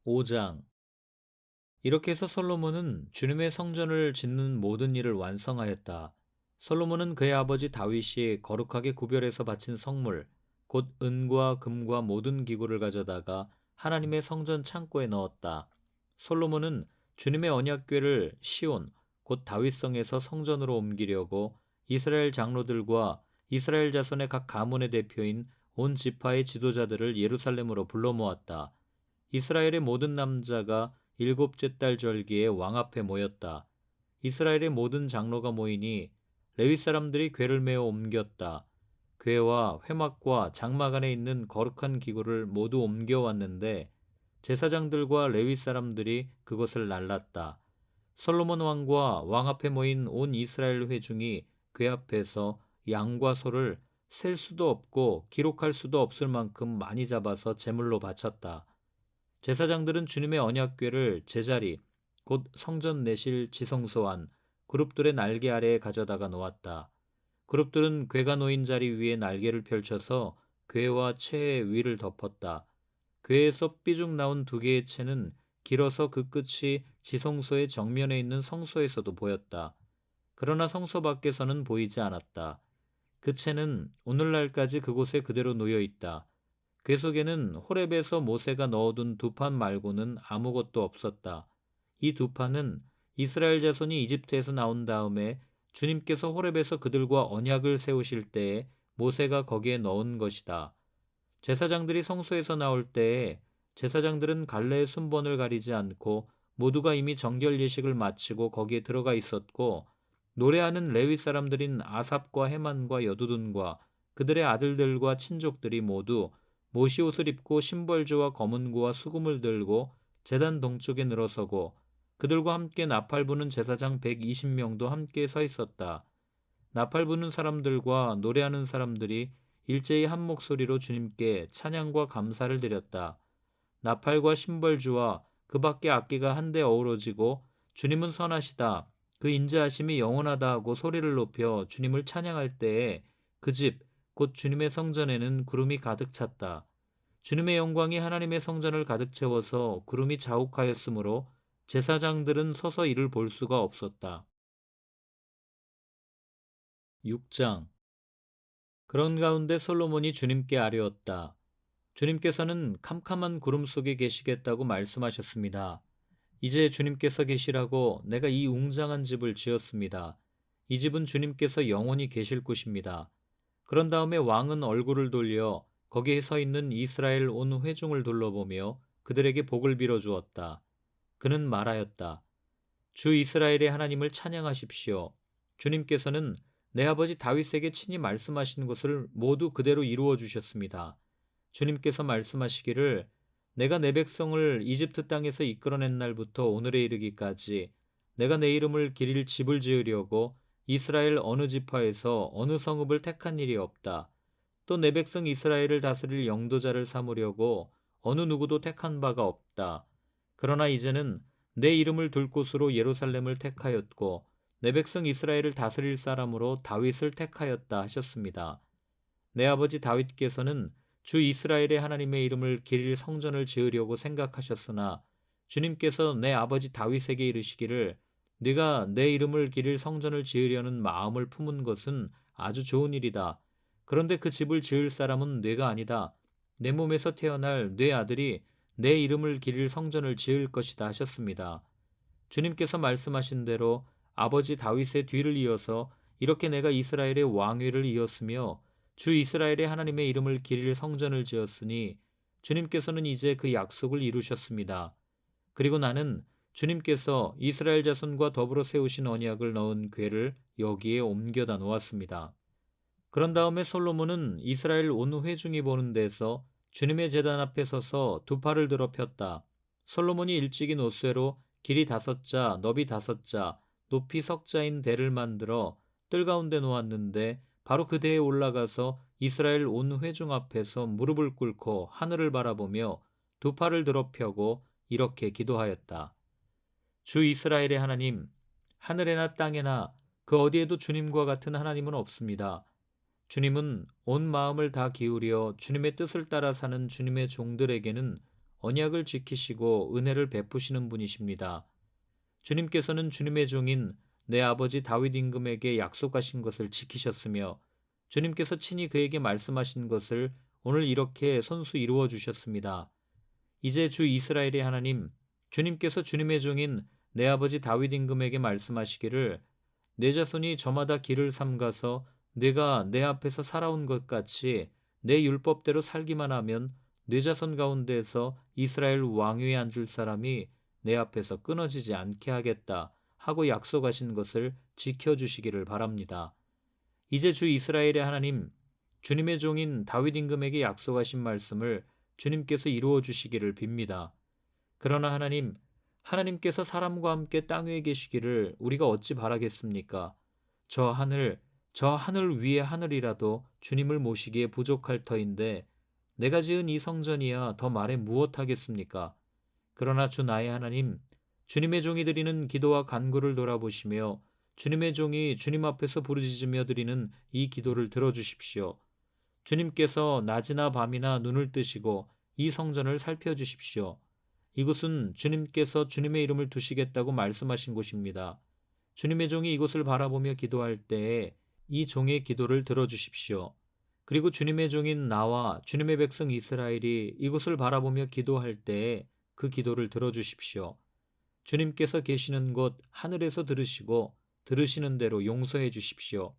5장. 이렇게 해서 솔로몬은 주님의 성전을 짓는 모든 일을 완성하였다. 솔로몬은 그의 아버지 다윗이 거룩하게 구별해서 바친 성물, 곧 은과 금과 모든 기구를 가져다가 하나님의 성전 창고에 넣었다. 솔로몬은 주님의 언약궤를 시온, 곧 다윗성에서 성전으로 옮기려고 이스라엘 장로들과 이스라엘 자손의 각 가문의 대표인 온 지파의 지도자들을 예루살렘으로 불러 모았다. 이스라엘의 모든 남자가 일곱째 달 절기에 왕 앞에 모였다. 이스라엘의 모든 장로가 모이니 레위 사람들이 궤를 메어 옮겼다. 궤와 회막과 장막 안에 있는 거룩한 기구를 모두 옮겨왔는데 제사장들과 레위 사람들이 그것을 날랐다. 솔로몬 왕과 왕 앞에 모인 온 이스라엘 회중이 궤 앞에서 양과 소를 셀 수도 없고 기록할 수도 없을 만큼 많이 잡아서 제물로 바쳤다. 제사장들은 주님의 언약궤를 제자리, 곧 성전 내실 지성소 안 그룹들의 날개 아래에 가져다가 놓았다. 그룹들은 궤가 놓인 자리 위에 날개를 펼쳐서 궤와 채의 위를 덮었다. 궤에서 삐죽 나온 두 개의 채는 길어서 그 끝이 지성소의 정면에 있는 성소에서도 보였다. 그러나 성소 밖에서는 보이지 않았다. 그 채는 오늘날까지 그곳에 그대로 놓여 있다. 궤 속에는 호렙에서 모세가 넣어둔 두 판 말고는 아무것도 없었다. 이 두 판은 이스라엘 자손이 이집트에서 나온 다음에 주님께서 호렙에서 그들과 언약을 세우실 때에 모세가 거기에 넣은 것이다. 제사장들이 성소에서 나올 때에 제사장들은 갈래의 순번을 가리지 않고 모두가 이미 정결 예식을 마치고 거기에 들어가 있었고, 노래하는 레위 사람들인 아삽과 헤만과 여두둔과 그들의 아들들과 친족들이 모두 모시 옷을 입고 심벌주와 검은고와 수금을 들고 제단 동쪽에 늘어서고, 그들과 함께 나팔 부는 제사장 120명도 함께 서 있었다. 나팔 부는 사람들과 노래하는 사람들이 일제히 한 목소리로 주님께 찬양과 감사를 드렸다. 나팔과 심벌주와 그 밖의 악기가 한데 어우러지고 주님은 선하시다, 그 인자하심이 영원하다 하고 소리를 높여 주님을 찬양할 때에 그 집, 곧 주님의 성전에는 구름이 가득 찼다. 주님의 영광이 하나님의 성전을 가득 채워서 구름이 자욱하였으므로 제사장들은 서서 이를 볼 수가 없었다. 6장. 그런 가운데 솔로몬이 주님께 아뢰었다. 주님께서는 캄캄한 구름 속에 계시겠다고 말씀하셨습니다. 이제 주님께서 계시라고 내가 이 웅장한 집을 지었습니다. 이 집은 주님께서 영원히 계실 곳입니다. 그런 다음에 왕은 얼굴을 돌려 거기에 서 있는 이스라엘 온 회중을 둘러보며 그들에게 복을 빌어 주었다. 그는 말하였다. 주 이스라엘의 하나님을 찬양하십시오. 주님께서는 내 아버지 다윗에게 친히 말씀하신 것을 모두 그대로 이루어 주셨습니다. 주님께서 말씀하시기를 내가 내 백성을 이집트 땅에서 이끌어낸 날부터 오늘에 이르기까지 내가 내 이름을 기릴 집을 지으려고 이스라엘 어느 지파에서 어느 성읍을 택한 일이 없다. 또 내 백성 이스라엘을 다스릴 영도자를 삼으려고 어느 누구도 택한 바가 없다. 그러나 이제는 내 이름을 둘 곳으로 예루살렘을 택하였고 내 백성 이스라엘을 다스릴 사람으로 다윗을 택하였다 하셨습니다. 내 아버지 다윗께서는 주 이스라엘의 하나님의 이름을 기릴 성전을 지으려고 생각하셨으나 주님께서 내 아버지 다윗에게 이르시기를 네가 내 이름을 기릴 성전을 지으려는 마음을 품은 것은 아주 좋은 일이다. 그런데 그 집을 지을 사람은 네가 아니다. 내 몸에서 태어날 네 아들이 내 이름을 기릴 성전을 지을 것이다 하셨습니다. 주님께서 말씀하신 대로 아버지 다윗의 뒤를 이어서 이렇게 내가 이스라엘의 왕위를 이었으며 주 이스라엘의 하나님의 이름을 기릴 성전을 지었으니 주님께서는 이제 그 약속을 이루셨습니다. 그리고 나는 주님께서 이스라엘 자손과 더불어 세우신 언약을 넣은 궤를 여기에 옮겨다 놓았습니다. 그런 다음에 솔로몬은 이스라엘 온 회중이 보는 데서 주님의 제단 앞에 서서 두 팔을 들어 폈다. 솔로몬이 일찍인 옷쇠로 길이 5자, 너비 5자, 높이 석자인 대를 만들어 뜰 가운데 놓았는데 바로 그 대에 올라가서 이스라엘 온 회중 앞에서 무릎을 꿇고 하늘을 바라보며 두 팔을 들어 펴고 이렇게 기도하였다. 주 이스라엘의 하나님, 하늘에나 땅에나 그 어디에도 주님과 같은 하나님은 없습니다. 주님은 온 마음을 다 기울여 주님의 뜻을 따라 사는 주님의 종들에게는 언약을 지키시고 은혜를 베푸시는 분이십니다. 주님께서는 주님의 종인 내 아버지 다윗 임금에게 약속하신 것을 지키셨으며 주님께서 친히 그에게 말씀하신 것을 오늘 이렇게 손수 이루어 주셨습니다. 이제 주 이스라엘의 하나님, 주님께서 주님의 종인 내 아버지 다윗 임금에게 말씀하시기를 내 자손이 저마다 길을 삼가서 내가 내 앞에서 살아온 것 같이 내 율법대로 살기만 하면 내 자손 가운데에서 이스라엘 왕위에 앉을 사람이 내 앞에서 끊어지지 않게 하겠다 하고 약속하신 것을 지켜주시기를 바랍니다. 이제 주 이스라엘의 하나님, 주님의 종인 다윗 임금에게 약속하신 말씀을 주님께서 이루어 주시기를 빕니다. 그러나 하나님께서 사람과 함께 땅 위에 계시기를 우리가 어찌 바라겠습니까? 저 하늘 위의 하늘이라도 주님을 모시기에 부족할 터인데 내가 지은 이 성전이야 더 말해 무엇하겠습니까? 그러나 주 나의 하나님, 주님의 종이 드리는 기도와 간구를 돌아보시며 주님의 종이 주님 앞에서 부르짖으며 드리는 이 기도를 들어주십시오. 주님께서 낮이나 밤이나 눈을 뜨시고 이 성전을 살펴주십시오. 이곳은 주님께서 주님의 이름을 두시겠다고 말씀하신 곳입니다. 주님의 종이 이곳을 바라보며 기도할 때에 이 종의 기도를 들어주십시오. 그리고 주님의 종인 나와 주님의 백성 이스라엘이 이곳을 바라보며 기도할 때에 그 기도를 들어주십시오. 주님께서 계시는 곳 하늘에서 들으시고 들으시는 대로 용서해 주십시오.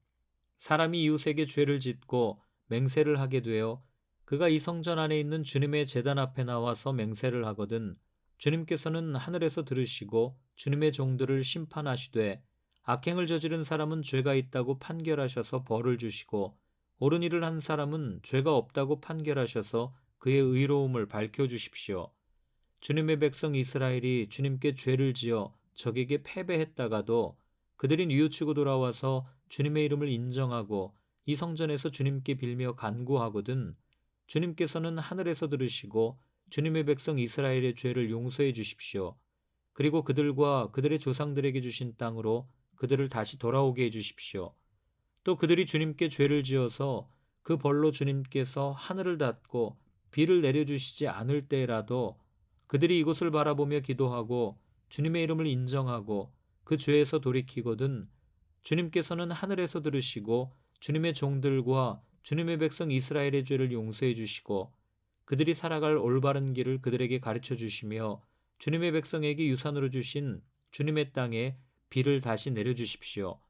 사람이 이웃에게 죄를 짓고 맹세를 하게 되어 그가 이 성전 안에 있는 주님의 제단 앞에 나와서 맹세를 하거든 주님께서는 하늘에서 들으시고 주님의 종들을 심판하시되 악행을 저지른 사람은 죄가 있다고 판결하셔서 벌을 주시고 옳은 일을 한 사람은 죄가 없다고 판결하셔서 그의 의로움을 밝혀주십시오. 주님의 백성 이스라엘이 주님께 죄를 지어 적에게 패배했다가도 그들이 뉘우치고 돌아와서 주님의 이름을 인정하고 이 성전에서 주님께 빌며 간구하거든 주님께서는 하늘에서 들으시고 주님의 백성 이스라엘의 죄를 용서해 주십시오. 그리고 그들과 그들의 조상들에게 주신 땅으로 그들을 다시 돌아오게 해 주십시오. 또 그들이 주님께 죄를 지어서 그 벌로 주님께서 하늘을 닫고 비를 내려주시지 않을 때라도 그들이 이곳을 바라보며 기도하고 주님의 이름을 인정하고 그 죄에서 돌이키거든 주님께서는 하늘에서 들으시고 주님의 종들과 주님의 백성 이스라엘의 죄를 용서해 주시고 그들이 살아갈 올바른 길을 그들에게 가르쳐 주시며 주님의 백성에게 유산으로 주신 주님의 땅에 비를 다시 내려주십시오.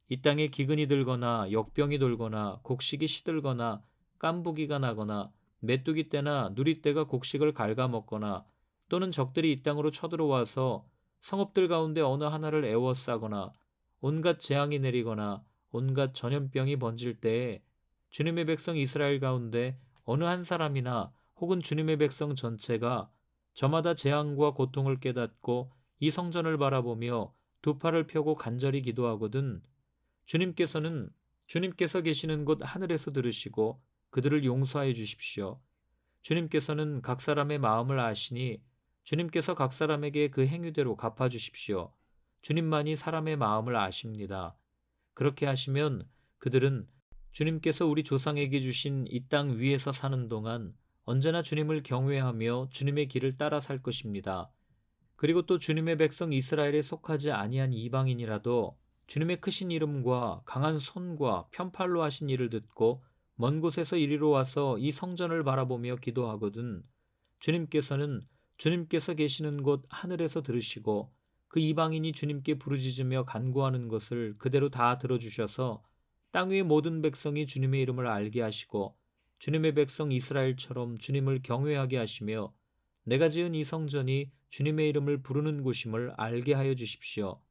이 땅에 기근이 들거나 역병이 돌거나 곡식이 시들거나 깐부기가 나거나 메뚜기 떼나 누리 떼가 곡식을 갉아먹거나 또는 적들이 이 땅으로 쳐들어와서 성읍들 가운데 어느 하나를 애워싸거나 온갖 재앙이 내리거나 온갖 전염병이 번질 때에 주님의 백성 이스라엘 가운데 어느 한 사람이나 혹은 주님의 백성 전체가 저마다 재앙과 고통을 깨닫고 이 성전을 바라보며 두 팔을 펴고 간절히 기도하거든 주님께서 계시는 곳 하늘에서 들으시고 그들을 용서하여 주십시오. 주님께서는 각 사람의 마음을 아시니 주님께서 각 사람에게 그 행위대로 갚아주십시오. 주님만이 사람의 마음을 아십니다. 그렇게 하시면 그들은 주님께서 우리 조상에게 주신 이 땅 위에서 사는 동안 언제나 주님을 경외하며 주님의 길을 따라 살 것입니다. 그리고 또 주님의 백성 이스라엘에 속하지 아니한 이방인이라도 주님의 크신 이름과 강한 손과 편팔로 하신 일을 듣고 먼 곳에서 이리로 와서 이 성전을 바라보며 기도하거든 주님께서 계시는 곳 하늘에서 들으시고 그 이방인이 주님께 부르짖으며 간구하는 것을 그대로 다 들어주셔서 땅 위의 모든 백성이 주님의 이름을 알게 하시고 주님의 백성 이스라엘처럼 주님을 경외하게 하시며 내가 지은 이 성전이 주님의 이름을 부르는 곳임을 알게 하여 주십시오.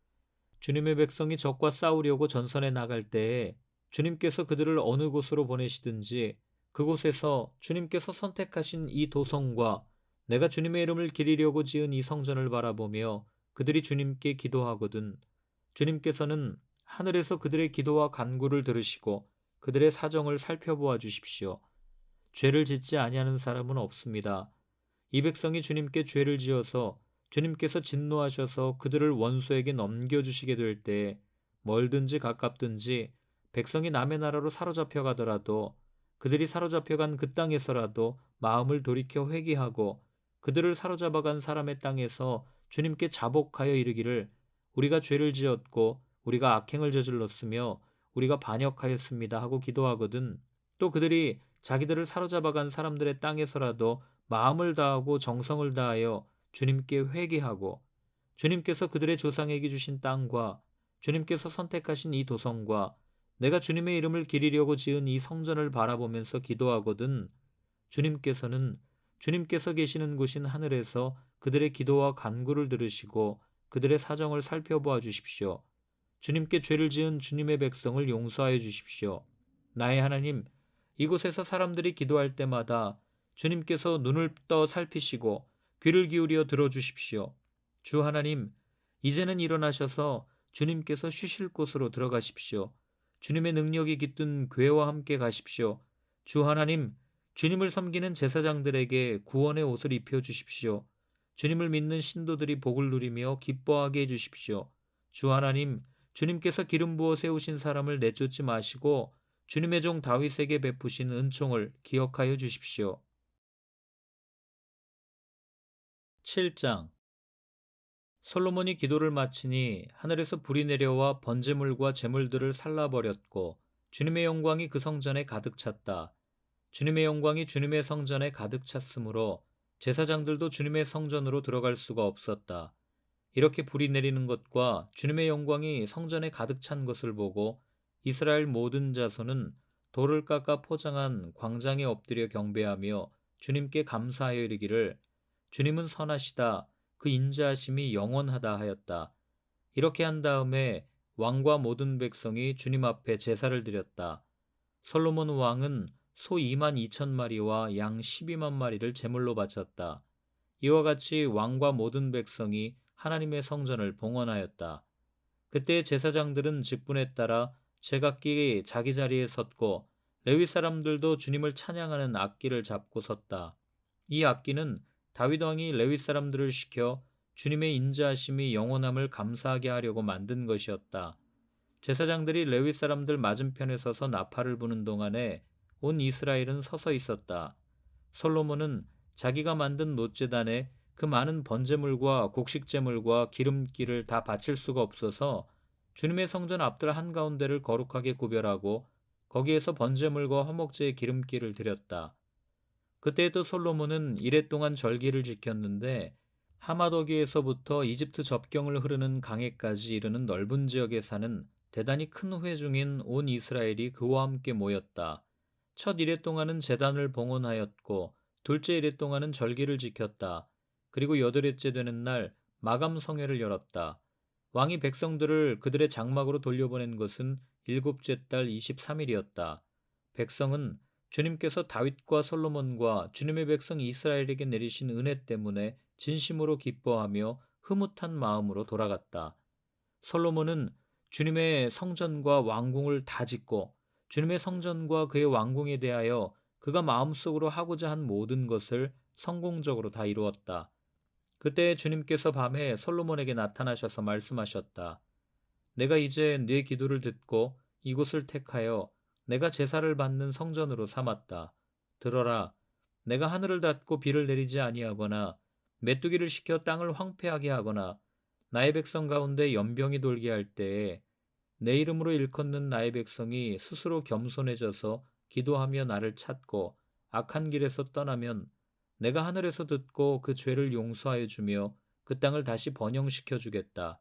주님의 백성이 적과 싸우려고 전선에 나갈 때에 주님께서 그들을 어느 곳으로 보내시든지 그곳에서 주님께서 선택하신 이 도성과 내가 주님의 이름을 기리려고 지은 이 성전을 바라보며 그들이 주님께 기도하거든 주님께서는 하늘에서 그들의 기도와 간구를 들으시고 그들의 사정을 살펴보아 주십시오. 죄를 짓지 아니하는 사람은 없습니다. 이 백성이 주님께 죄를 지어서 주님께서 진노하셔서 그들을 원수에게 넘겨주시게 될 때 멀든지 가깝든지 백성이 남의 나라로 사로잡혀 가더라도 그들이 사로잡혀간 그 땅에서라도 마음을 돌이켜 회개하고 그들을 사로잡아간 사람의 땅에서 주님께 자복하여 이르기를 우리가 죄를 지었고 우리가 악행을 저질렀으며 우리가 반역하였습니다 하고 기도하거든. 또 그들이 자기들을 사로잡아간 사람들의 땅에서라도 마음을 다하고 정성을 다하여 주님께 회개하고 주님께서 그들의 조상에게 주신 땅과 주님께서 선택하신 이 도성과 내가 주님의 이름을 기리려고 지은 이 성전을 바라보면서 기도하거든. 주님께서는 주님께서 계시는 곳인 하늘에서 그들의 기도와 간구를 들으시고 그들의 사정을 살펴보아 주십시오. 주님께 죄를 지은 주님의 백성을 용서하여 주십시오. 나의 하나님, 이곳에서 사람들이 기도할 때마다 주님께서 눈을 떠 살피시고 귀를 기울여 들어주십시오. 주 하나님, 이제는 일어나셔서 주님께서 쉬실 곳으로 들어가십시오. 주님의 능력이 깃든 궤와 함께 가십시오. 주 하나님, 주님을 섬기는 제사장들에게 구원의 옷을 입혀 주십시오. 주님을 믿는 신도들이 복을 누리며 기뻐하게 해주십시오. 주 하나님, 주님께서 기름 부어 세우신 사람을 내쫓지 마시고 주님의 종 다윗에게 베푸신 은총을 기억하여 주십시오. 7장. 솔로몬이 기도를 마치니 하늘에서 불이 내려와 번제물과 제물들을 살라버렸고 주님의 영광이 그 성전에 가득 찼다. 주님의 영광이 주님의 성전에 가득 찼으므로 제사장들도 주님의 성전으로 들어갈 수가 없었다. 이렇게 불이 내리는 것과 주님의 영광이 성전에 가득 찬 것을 보고 이스라엘 모든 자손은 돌을 깎아 포장한 광장에 엎드려 경배하며 주님께 감사하여 이르기를 주님은 선하시다. 그 인자하심이 영원하다 하였다. 이렇게 한 다음에 왕과 모든 백성이 주님 앞에 제사를 드렸다. 솔로몬 왕은 소 2만 2천 마리와 양 12만 마리를 제물로 바쳤다. 이와 같이 왕과 모든 백성이 하나님의 성전을 봉헌하였다. 그때 제사장들은 직분에 따라 제각기 자기 자리에 섰고 레위 사람들도 주님을 찬양하는 악기를 잡고 섰다. 이 악기는 다윗 왕이 레위 사람들을 시켜 주님의 인자하심이 영원함을 감사하게 하려고 만든 것이었다. 제사장들이 레위 사람들 맞은편에 서서 나팔을 부는 동안에 온 이스라엘은 서서 있었다. 솔로몬은 자기가 만든 놋제단에 그 많은 번제물과 곡식제물과 기름기를 다 바칠 수가 없어서 주님의 성전 앞들 한가운데를 거룩하게 구별하고 거기에서 번제물과 화목제의 기름기를 드렸다. 그때에도 솔로몬은 이레 동안 절기를 지켰는데 하마더기에서부터 이집트 접경을 흐르는 강에까지 이르는 넓은 지역에 사는 대단히 큰 회중인 온 이스라엘이 그와 함께 모였다. 첫 이레 동안은 제단을 봉헌하였고 둘째 이레 동안은 절기를 지켰다. 그리고 여덟째 되는 날 마감 성회를 열었다. 왕이 백성들을 그들의 장막으로 돌려보낸 것은 일곱째 달 23일이었다. 백성은 주님께서 다윗과 솔로몬과 주님의 백성 이스라엘에게 내리신 은혜 때문에 진심으로 기뻐하며 흐뭇한 마음으로 돌아갔다. 솔로몬은 주님의 성전과 왕궁을 다 짓고 주님의 성전과 그의 왕궁에 대하여 그가 마음속으로 하고자 한 모든 것을 성공적으로 다 이루었다. 그때 주님께서 밤에 솔로몬에게 나타나셔서 말씀하셨다. 내가 이제 네 기도를 듣고 이곳을 택하여 내가 제사를 받는 성전으로 삼았다. 들어라. 내가 하늘을 닫고 비를 내리지 아니하거나 메뚜기를 시켜 땅을 황폐하게 하거나 나의 백성 가운데 연병이 돌게 할 때에 내 이름으로 일컫는 나의 백성이 스스로 겸손해져서 기도하며 나를 찾고 악한 길에서 떠나면 내가 하늘에서 듣고 그 죄를 용서하여 주며 그 땅을 다시 번영시켜 주겠다.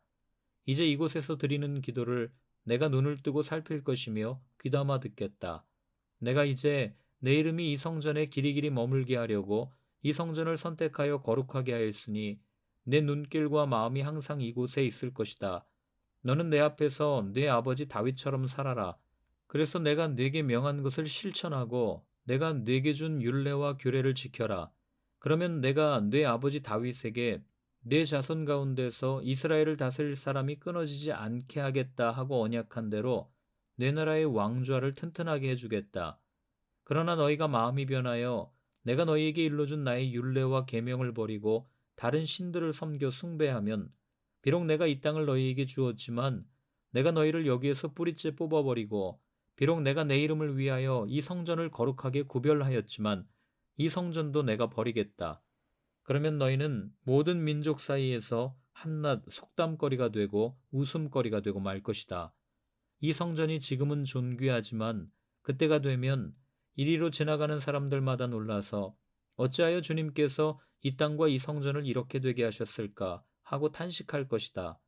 이제 이곳에서 드리는 기도를 내가 눈을 뜨고 살필 것이며 귀담아 듣겠다. 내가 이제 내 이름이 이 성전에 길이길이 머물게 하려고 이 성전을 선택하여 거룩하게 하였으니 내 눈길과 마음이 항상 이곳에 있을 것이다. 너는 내 앞에서 내 아버지 다윗처럼 살아라. 그래서 내가 네게 명한 것을 실천하고 내가 네게 준 율례와 규례를 지켜라. 그러면 내가 네 아버지 다윗에게 내 자손 가운데서 이스라엘을 다스릴 사람이 끊어지지 않게 하겠다 하고 언약한 대로 내 나라의 왕좌를 튼튼하게 해주겠다. 그러나 너희가 마음이 변하여 내가 너희에게 일러준 나의 율례와 계명을 버리고 다른 신들을 섬겨 숭배하면 비록 내가 이 땅을 너희에게 주었지만 내가 너희를 여기에서 뿌리째 뽑아버리고 비록 내가 내 이름을 위하여 이 성전을 거룩하게 구별하였지만 이 성전도 내가 버리겠다. 그러면 너희는 모든 민족 사이에서 한낱 속담거리가 되고 웃음거리가 되고 말 것이다. 이 성전이 지금은 존귀하지만 그때가 되면 이리로 지나가는 사람들마다 놀라서 어찌하여 주님께서 이 땅과 이 성전을 이렇게 되게 하셨을까 하고 탄식할 것이다.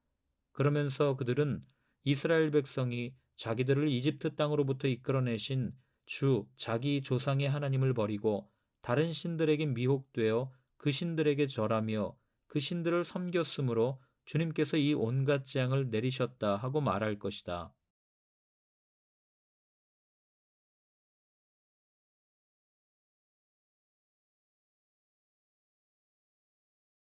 그러면서 그들은 이스라엘 백성이 자기들을 이집트 땅으로부터 이끌어내신 주 자기 조상의 하나님을 버리고 다른 신들에게 미혹되어 그 신들에게 절하며 그 신들을 섬겼으므로 주님께서 이 온갖 재앙을 내리셨다 하고 말할 것이다.